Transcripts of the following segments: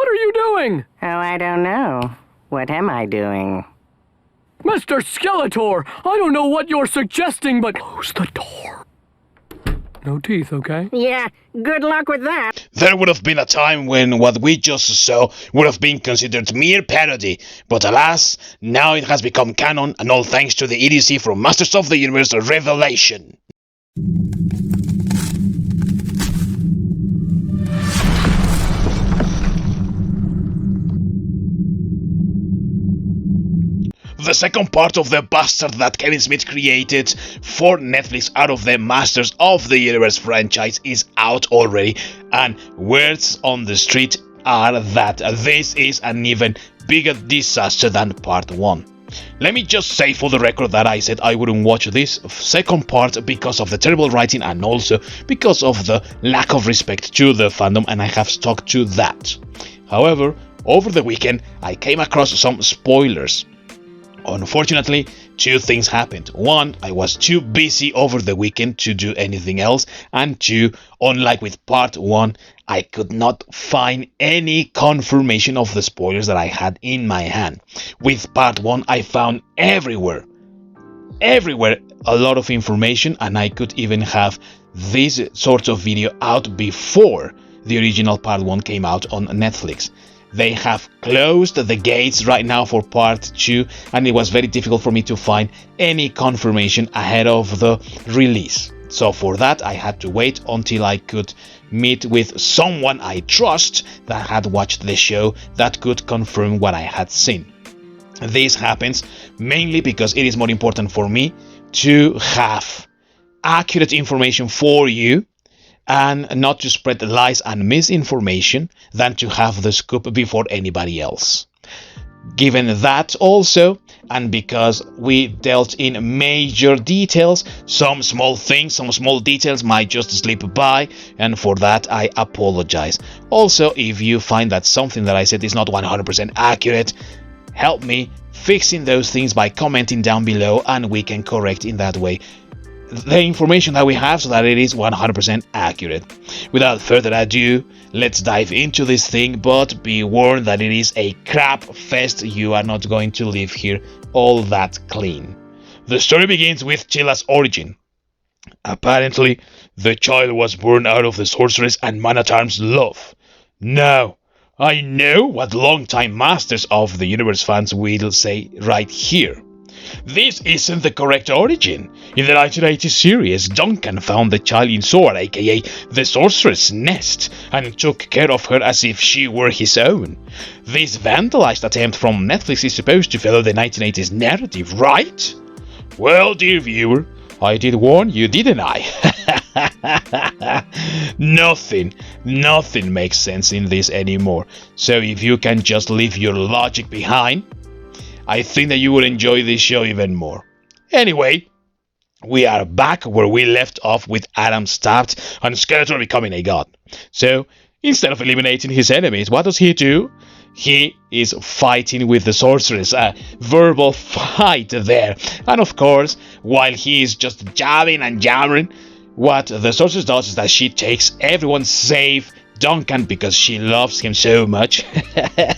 What are you doing? Oh, I don't know. What am I doing? Mr. Skeletor, I don't know what you're suggesting, but close the door. No teeth, okay? Yeah, good luck with that. There would have been a time when what we just saw would have been considered mere parody, but alas, now it has become canon, and all thanks to the idiocy from Masters of the Universe Revelation. The second part of the bastard that Kevin Smith created for Netflix out of the Masters of the Universe franchise is out already, and words on the street are that this is an even bigger disaster than part 1. Let me just say for the record that I said I wouldn't watch this second part because of the terrible writing and also because of the lack of respect to the fandom, and I have stuck to that. However, over the weekend I came across some spoilers. Unfortunately, two things happened. One, I was too busy over the weekend to do anything else, and two, unlike with part 1, I could not find any confirmation of the spoilers that I had in my hand. With part 1, I found everywhere a lot of information, and I could even have this sort of video out before the original part 1 came out on Netflix. They have closed the gates right now for part 2, and it was very difficult for me to find any confirmation ahead of the release. So for that I had to wait until I could meet with someone I trust that had watched the show that could confirm what I had seen. This happens mainly because it is more important for me to have accurate information for you and not to spread lies and misinformation than to have the scoop before anybody else. Given that also, and because we dealt in major details, some small things, some small details might just slip by, and for that I apologize. Also, if you find that something that I said is not 100% accurate, help me fixing those things by commenting down below, and we can correct in that way the information that we have so that it is 100% accurate. Without further ado, let's dive into this thing, but be warned that it is a crap fest. You are not going to leave here all that clean. The story begins with Chilla's origin. Apparently, the child was born out of the sorceress and man-at-arms love. Now, I know what long-time Masters of the Universe fans will say right here. This isn't the correct origin. In the 1980 series, Duncan found the child in Soar, aka the Sorceress' Nest, and took care of her as if she were his own. This vandalized attempt from Netflix is supposed to follow the 1980s narrative, right? Well, dear viewer, I did warn you, didn't I? Nothing makes sense in this anymore. So if you can just leave your logic behind, I think that you will enjoy this show even more. Anyway, we are back where we left off with Adam stabbed and Skeletor becoming a god. So, instead of eliminating his enemies, what does he do? He is fighting with the sorceress, a verbal fight there. And of course, while he is just jabbing and jabbering, what the sorceress does is that she takes everyone save Duncan, because she loves him so much,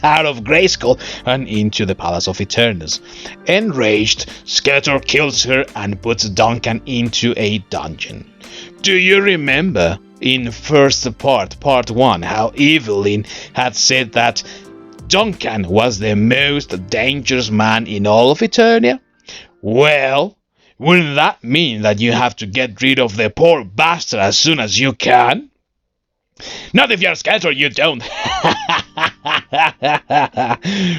out of Grayskull and into the Palace of Eternus. Enraged, Skeletor kills her and puts Duncan into a dungeon. Do you remember in first part 1, how Evelyn had said that Duncan was the most dangerous man in all of Eternia? Well, wouldn't that mean that you have to get rid of the poor bastard as soon as you can? Not if you're Skeletor, you don't.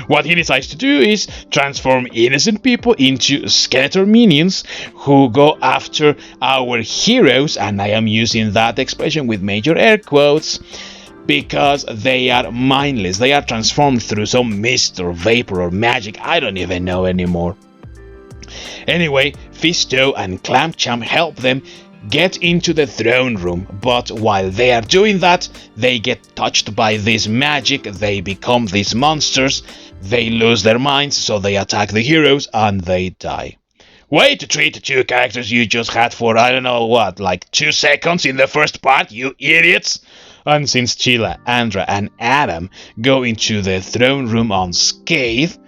What he decides to do is transform innocent people into Skeletor minions who go after our heroes, and I am using that expression with major air quotes, because they are mindless. They are transformed through some mist or vapor or magic. I don't even know anymore. Anyway, Fisto and Clampchamp help them get into the throne room, but while they are doing that, they get touched by this magic, they become these monsters, they lose their minds, so they attack the heroes and they die. Way to treat the two characters you just had for, I don't know what, like 2 seconds in the first part, you idiots! And since Sheila, Andra, and Adam go into the throne room unscathed,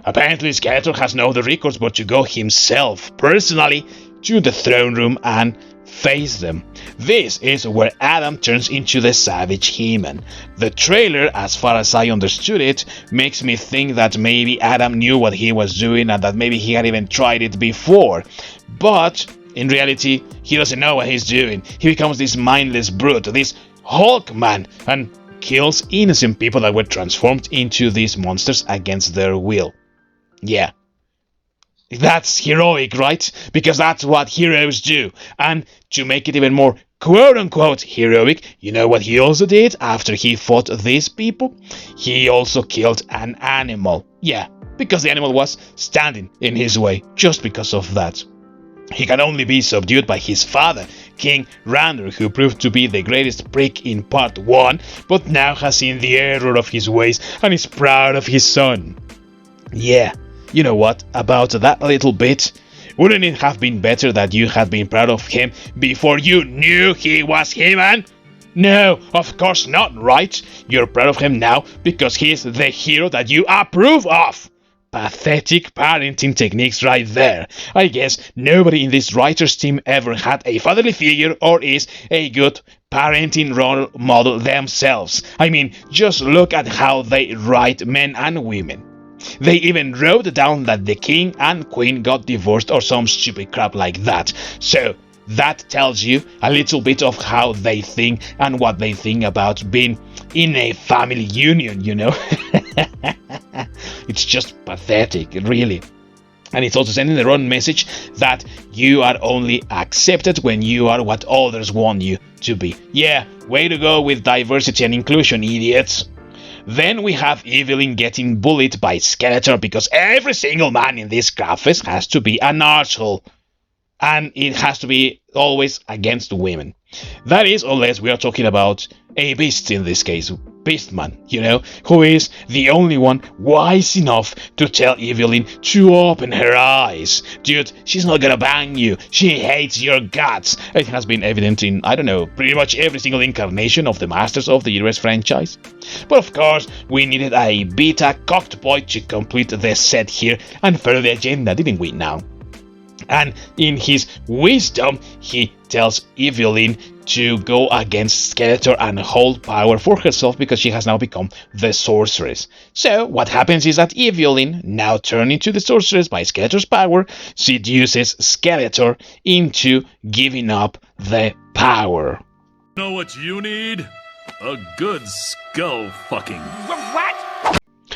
apparently Skeletor has no other recourse but to go himself, personally, to the throne room and face them. This is where Adam turns into the Savage He-Man. The trailer, as far as I understood it, makes me think that maybe Adam knew what he was doing and that maybe he had even tried it before. But in reality, he doesn't know what he's doing. He becomes this mindless brute, this Hulk man, and kills innocent people that were transformed into these monsters against their will. Yeah. That's heroic, right? Because that's what heroes do. And to make it even more quote-unquote heroic, you know what he also did after he fought these people? He also killed an animal. Yeah, because the animal was standing in his way, just because of that. He can only be subdued by his father, King Rander, who proved to be the greatest prick in part 1, but now has seen the error of his ways and is proud of his son. Yeah. You know what, about that little bit, wouldn't it have been better that you had been proud of him before you knew he was He-Man? No, of course not, right? You're proud of him now because he's the hero that you approve of. Pathetic parenting techniques right there. I guess nobody in this writers team ever had a fatherly figure or is a good parenting role model themselves. I mean, just look at how they write men and women. They even wrote down that the king and queen got divorced or some stupid crap like that. So that tells you a little bit of how they think and what they think about being in a family union, you know. It's just pathetic, really. And it's also sending the wrong message that you are only accepted when you are what others want you to be. Yeah, way to go with diversity and inclusion, idiots. Then we have Evelyn getting bullied by Skeletor because every single man in this graphics has to be an arsehole. And it has to be always against women. That is, unless we are talking about a beast in this case, Beastman, you know, who is the only one wise enough to tell Evelyn to open her eyes. Dude, she's not gonna bang you. She hates your guts. It has been evident in, I don't know, pretty much every single incarnation of the Masters of the Universe franchise. But of course, we needed a beta cocked boy to complete the set here and follow the agenda, didn't we now? And in his wisdom, he tells Evelyn to go against Skeletor and hold power for herself because she has now become the sorceress. So what happens is that Evelyn, now turned into the sorceress by Skeletor's power, seduces Skeletor into giving up the power. Know what you need? A good skull fucking. What?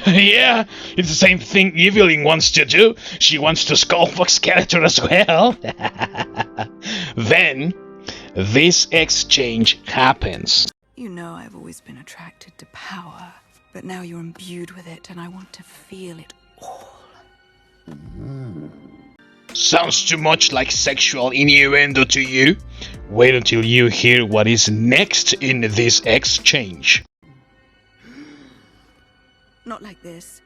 Yeah, it's the same thing Evelyn wants to do. She wants to skullfuck Skeletor as well. Then, this exchange happens. You know I've always been attracted to power, but now you're imbued with it and I want to feel it all. Sounds too much like sexual innuendo to you? Wait until you hear what is next in this exchange. Not like this.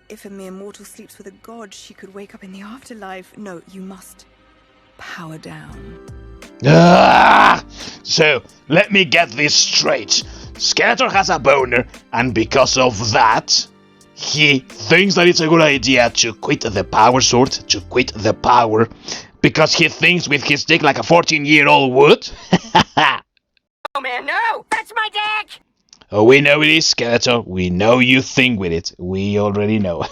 If a mere mortal sleeps with a god, she could wake up in the afterlife. No, you must power down. So, let me get this straight. Skeletor has a boner, and because of that, he thinks that it's a good idea to quit the power sword, to quit the power, because he thinks with his dick like a 14-year-old would. Oh man, no! That's my dick! Oh, we know it is, Skeletor. We know you think with it. We already know.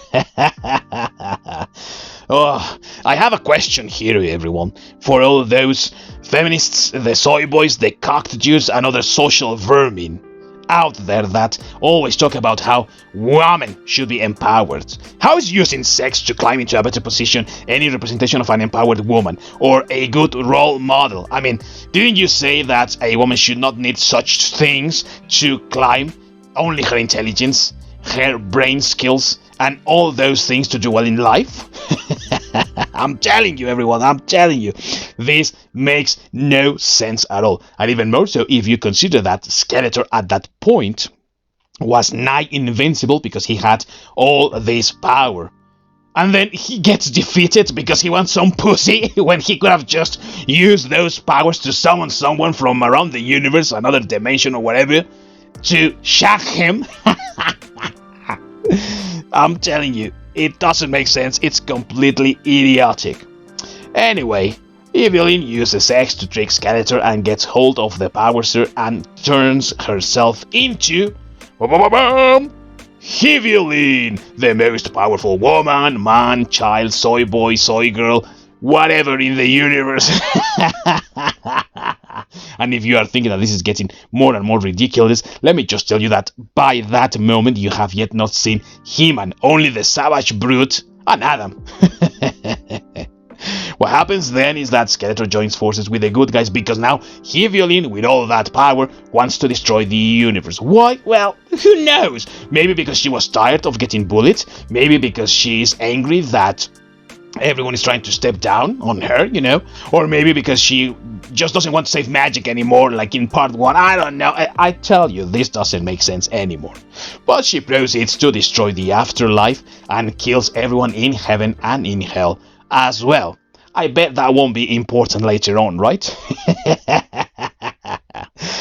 Oh, I have a question here, everyone. For all those feminists, the soy boys, the cocked dudes, and other social vermin out there that always talk about how women should be empowered. How is using sex to climb into a better position any representation of an empowered woman or a good role model? I mean, didn't you say that a woman should not need such things to climb? Only her intelligence, her brain skills, and all those things to do well in life? I'm telling you, everyone, I'm telling you, this makes no sense at all. And even more so if you consider that Skeletor at that point was nigh invincible because he had all this power. And then he gets defeated because he wants some pussy when he could have just used those powers to summon someone from around the universe, another dimension or whatever, to shag him. I'm telling you, it doesn't make sense. It's completely idiotic. Anyway, Evelyn uses X to trick Skeletor and gets hold of the power sphere and turns herself into Evelyn, the most powerful woman, man, child, soy boy, soy girl, whatever in the universe. And if you are thinking that this is getting more and more ridiculous, let me just tell you that by that moment you have yet not seen He-Man, only the savage brute and Adam. What happens then is that Skeletor joins forces with the good guys because now Evelyn, with all that power, wants to destroy the universe. Why? Well, who knows? Maybe because she was tired of getting bullied, maybe because she is angry that everyone is trying to step down on her, you know, or maybe because she just doesn't want to save magic anymore, like in part 1. I don't know. I tell you, this doesn't make sense anymore. But she proceeds to destroy the afterlife and kills everyone in heaven and in hell as well. I bet that won't be important later on, right?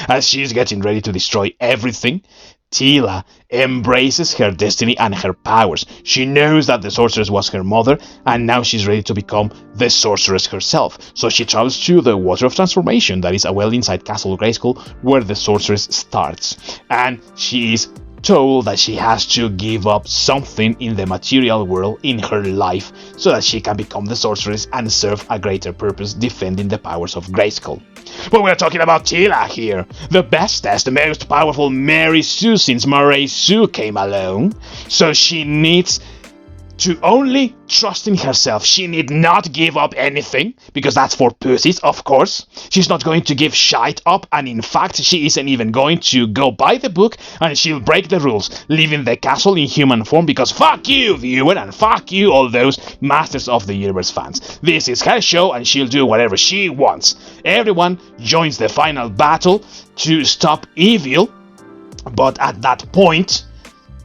As she's getting ready to destroy everything, Teela embraces her destiny and her powers. She knows that the sorceress was her mother, and now she's ready to become the sorceress herself. So she travels to the Water of Transformation, that is a well inside Castle Grayskull, where the sorceress starts. And she is told that she has to give up something in the material world in her life so that she can become the sorceress and serve a greater purpose defending the powers of Grayskull. But we're talking about Teela here, the bestest, the most powerful Mary Sue since Murray Sue came along, so she needs to only trust in herself. She need not give up anything, because that's for pussies, of course. She's not going to give shite up, and in fact, she isn't even going to go by the book, and she'll break the rules, leaving the castle in human form, because fuck you, viewer, and fuck you, all those Masters of the Universe fans. This is her show, and she'll do whatever she wants. Everyone joins the final battle to stop evil, but at that point,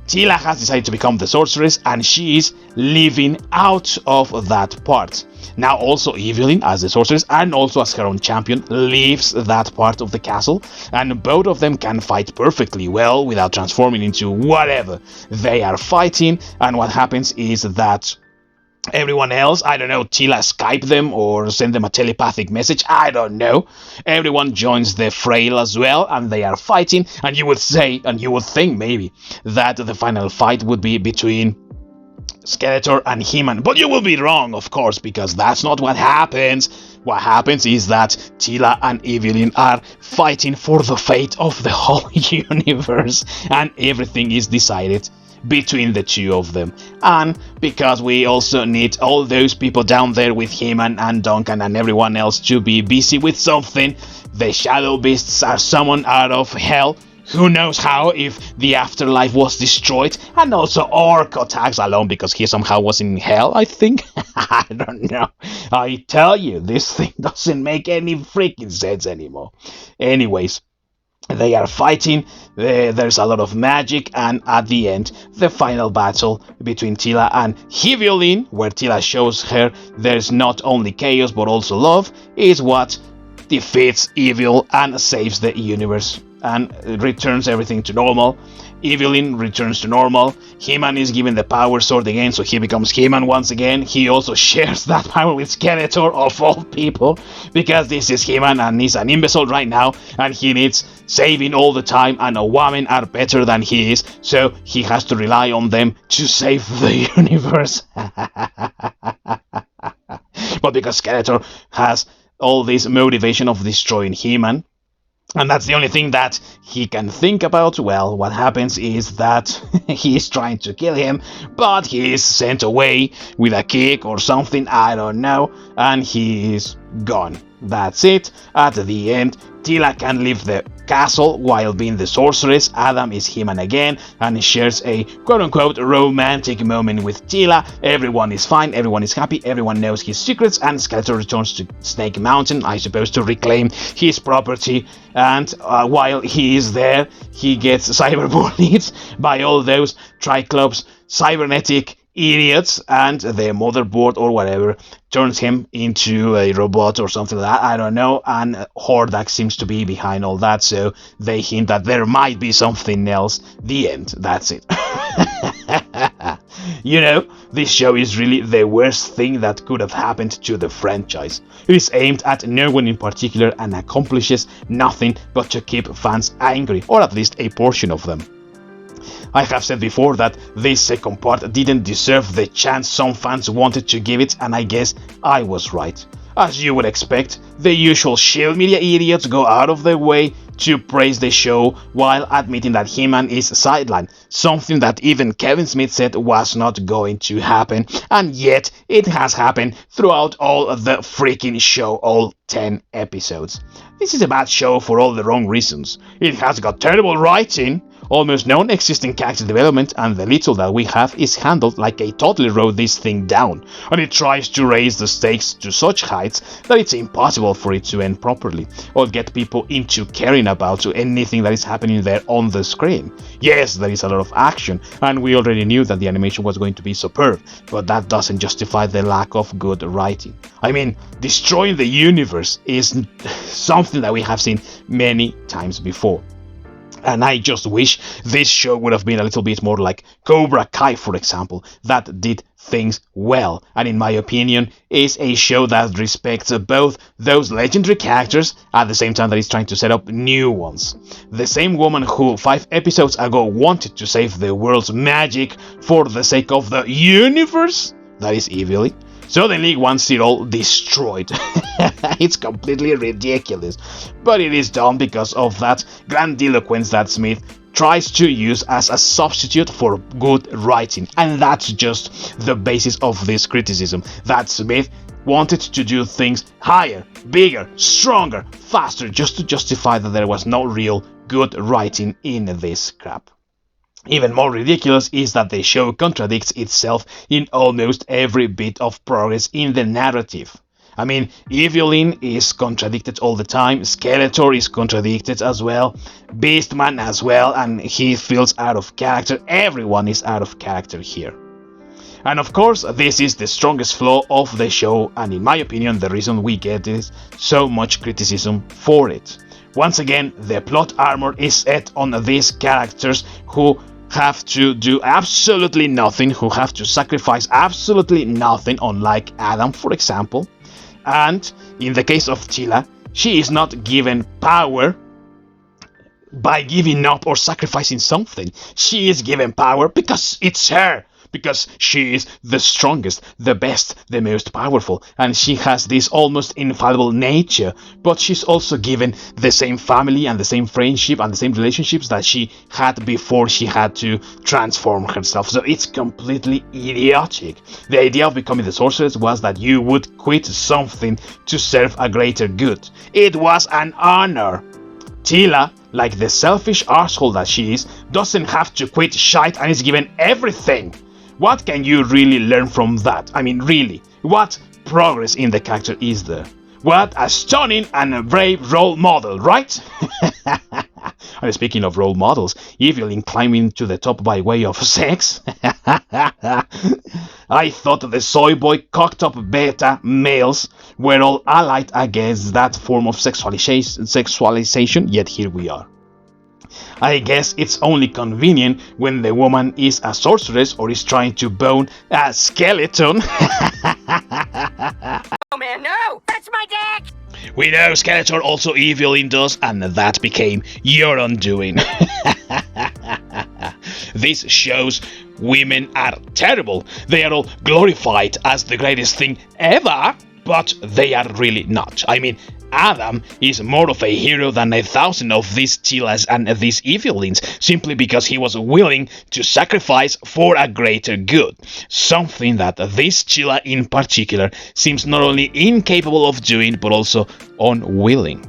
Teela has decided to become the sorceress, and she is leaving out of that part. Now also Evelyn, as the sorceress and also as her own champion, leaves that part of the castle, and both of them can fight perfectly well without transforming into whatever they are fighting. And what happens is that everyone else, I don't know, Teela Skype them or send them a telepathic message, I don't know. Everyone joins the fray as well, and they are fighting, and you would say, and you would think maybe, that the final fight would be between Skeletor and He-Man. But you will be wrong, of course, because that's not what happens. What happens is that Teela and Evelyn are fighting for the fate of the whole universe, and everything is decided between the two of them. And because we also need all those people down there with He-Man and Duncan and everyone else to be busy with something, the shadow beasts are summoned out of hell. Who knows how, if the afterlife was destroyed, and also Orko tags along because he somehow was in hell, I think. I don't know. I tell you, this thing doesn't make any freaking sense anymore. Anyways, they are fighting, there's a lot of magic, and at the end, the final battle between Teela and Evelyn, where Teela shows her there's not only chaos but also love, is what defeats evil and saves the universe and returns everything to normal. Evelyn returns to normal. He-Man is given the power sword again, so he becomes He-Man once again. He also shares that power with Skeletor, of all people, because this is He-Man and he's an imbecile right now, and he needs saving all the time, and no women are better than he is, so he has to rely on them to save the universe. But because Skeletor has all this motivation of destroying He-Man, and that's the only thing that he can think about, well, what happens is that he's trying to kill him, but he is sent away with a kick or something, I don't know, and he is gone. That's it. At the end, Teela can leave the castle while being the sorceress. Adam is He-Man again and shares a quote-unquote romantic moment with Teela. Everyone is fine, everyone is happy, everyone knows his secrets, and Skeletor returns to Snake Mountain, I suppose, to reclaim his property. And while he is there, he gets cyberbullied by all those Triclops cybernetic idiots, and the motherboard or whatever turns him into a robot or something like that, I don't know, and Hordak seems to be behind all that, so they hint that there might be something else. The end, that's it. You know, this show is really the worst thing that could have happened to the franchise. It is aimed at no one in particular and accomplishes nothing but to keep fans angry, or at least a portion of them. I have said before that this second part didn't deserve the chance some fans wanted to give it, and I guess I was right. As you would expect, the usual shield media idiots go out of their way to praise the show while admitting that He-Man is sidelined, something that even Kevin Smith said was not going to happen, and yet it has happened throughout all the freaking show, all 10 episodes. This is a bad show for all the wrong reasons. It has got terrible writing, almost non-existing character development, and the little that we have is handled like I totally wrote this thing down, and it tries to raise the stakes to such heights that it's impossible for it to end properly, or get people into caring about anything that is happening there on the screen. Yes, there is a lot of action, and we already knew that the animation was going to be superb, but that doesn't justify the lack of good writing. I mean, destroying the universe is something that we have seen many times before. And I just wish this show would have been a little bit more like Cobra Kai, for example, that did things well, and in my opinion is a show that respects both those legendary characters at the same time that it's trying to set up new ones. The same woman who 5 episodes ago wanted to save the world's magic for the sake of the universe, that is Evilly, suddenly wants it all destroyed. It's completely ridiculous, but it is done because of that grandiloquence that Smith tries to use as a substitute for good writing, and that's just the basis of this criticism, that Smith wanted to do things higher, bigger, stronger, faster, just to justify that there was no real good writing in this crap. Even more ridiculous is that the show contradicts itself in almost every bit of progress in the narrative. I mean, Evelyn is contradicted all the time, Skeletor is contradicted as well, Beastman as well, and he feels out of character. Everyone is out of character here. And of course, this is the strongest flaw of the show, and in my opinion, the reason we get is so much criticism for it. Once again, the plot armor is set on these characters who have to do absolutely nothing, who have to sacrifice absolutely nothing, unlike Adam, for example. And in the case of Tila, she is not given power by giving up or sacrificing something. She is given power because it's her, because she is the strongest, the best, the most powerful, and she has this almost infallible nature, but she's also given the same family and the same friendship and the same relationships that she had before she had to transform herself. So it's completely idiotic. The idea of becoming the sorceress was that you would quit something to serve a greater good. It was an honor. Tila, like the selfish arsehole that she is, doesn't have to quit shite and is given everything. What can you really learn from that? I mean, really, what progress in the character is there? What a stunning and a brave role model, right? And speaking of role models, Evelyn climbing to the top by way of sex? I thought the soy boy cocked up beta males were all allied against that form of sexualization, yet here we are. I guess it's only convenient when the woman is a sorceress or is trying to bone a skeleton. Oh man, no! That's my dick! We know Skeletor also Evelyn does, and that became your undoing. This shows women are terrible. They are all glorified as the greatest thing ever, but they are really not. I mean, Adam is more of a hero than 1,000 of these Tilas and these Evelyns, simply because he was willing to sacrifice for a greater good, something that this Tila in particular seems not only incapable of doing but also unwilling.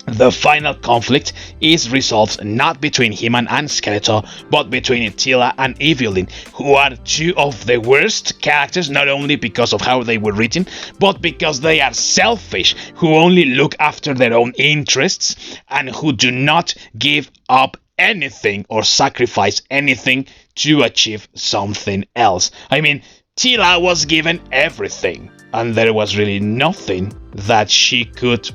The final conflict is resolved not between He-Man and Skeletor, but between Tila and Evelyn, who are two of the worst characters, not only because of how they were written, but because they are selfish, who only look after their own interests, and who do not give up anything or sacrifice anything to achieve something else. I mean, Tila was given everything, and there was really nothing that she could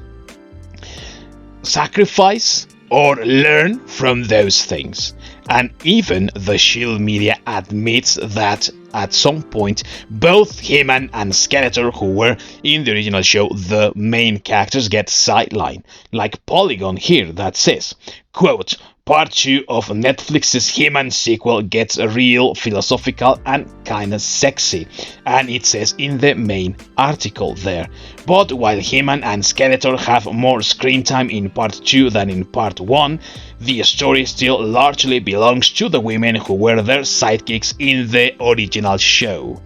sacrifice or learn from those things. And even the Shield media admits that at some point both He-Man and Skeletor, who were in the original show the main characters, get sidelined. Like Polygon here that says, quote, Part 2 of Netflix's He-Man sequel gets real philosophical and kinda sexy, and it says in the main article there. But while He-Man and Skeletor have more screen time in Part 2 than in Part 1, the story still largely belongs to the women who were their sidekicks in the original show.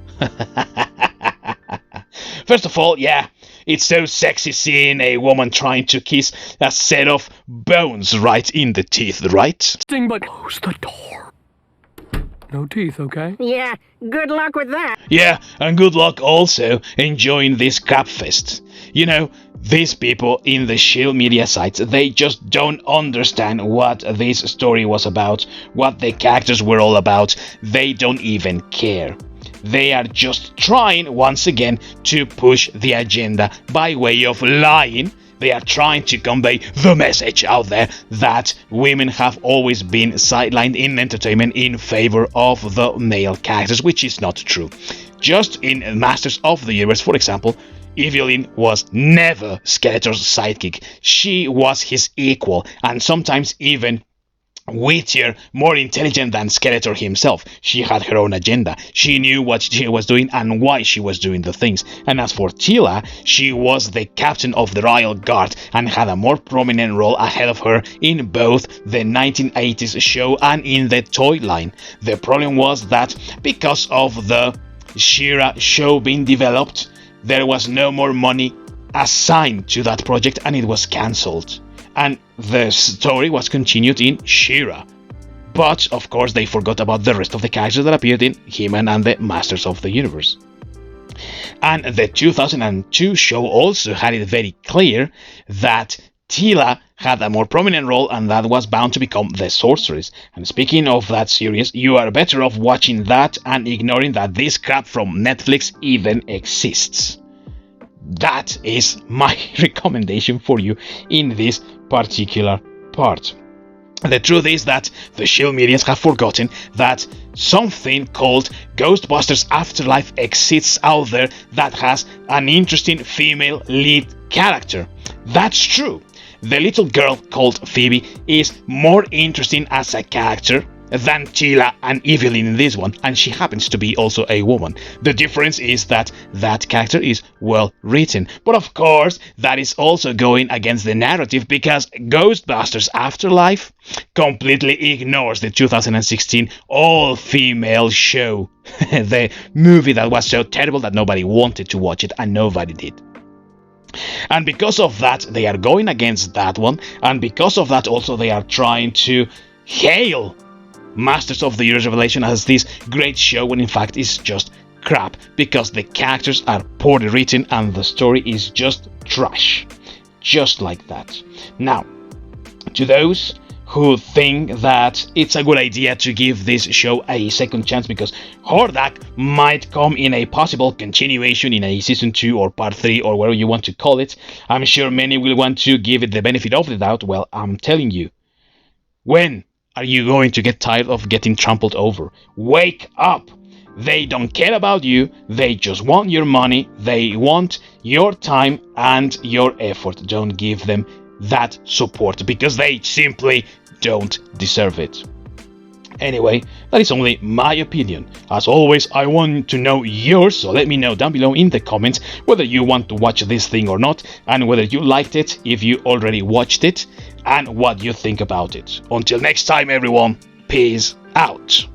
First of all, yeah, it's so sexy seeing a woman trying to kiss a set of bones right in the teeth, right? But close the door. No teeth, okay? Yeah, good luck with that. Yeah, and good luck also enjoying this crapfest. You know, these people in the Shield media sites, they just don't understand what this story was about, what the characters were all about. They don't even care. They are just trying once again to push the agenda by way of lying. They are trying to convey the message out there that women have always been sidelined in entertainment in favor of the male characters, which is not true. Just in Masters of the Universe, for example, Evelyn was never Skeletor's sidekick. She was his equal, and sometimes even wittier, more intelligent than Skeletor himself. She had her own agenda. She knew what she was doing and why she was doing the things. And as for Tila, she was the captain of the Royal Guard and had a more prominent role ahead of her in both the 1980s show and in the toy line. The problem was that because of the She-Ra show being developed, there was no more money assigned to that project and it was cancelled. And the story was continued in She-Ra. But, of course, they forgot about the rest of the characters that appeared in He-Man and the Masters of the Universe. And the 2002 show also had it very clear that Tila had a more prominent role and that was bound to become the Sorceress. And speaking of that series, you are better off watching that and ignoring that this crap from Netflix even exists. That is my recommendation for you in this particular part. The truth is that the Shield medians have forgotten that something called Ghostbusters Afterlife exists out there that has an interesting female lead character. That's true. The little girl called Phoebe is more interesting as a character than Tila and Evelyn in this one, and she happens to be also a woman. The difference is that that character is well written, but of course that is also going against the narrative because Ghostbusters Afterlife completely ignores the 2016 all-female show, the movie that was so terrible that nobody wanted to watch it and nobody did. And because of that, they are going against that one, and because of that also they are trying to hail Masters of the Universe Revelation as this great show when in fact it's just crap because the characters are poorly written and the story is just trash. Just like that. Now, to those who think that it's a good idea to give this show a second chance because Hordak might come in a possible continuation in a season 2 or part 3 or whatever you want to call it, I'm sure many will want to give it the benefit of the doubt. Well, I'm telling you, when are you going to get tired of getting trampled over? Wake up! They don't care about you, they just want your money, they want your time and your effort. Don't give them that support because they simply don't deserve it. Anyway, that is only my opinion. As always, I want to know yours, so let me know down below in the comments whether you want to watch this thing or not, and whether you liked it, if you already watched it, and what you think about it. Until next time, everyone, peace out.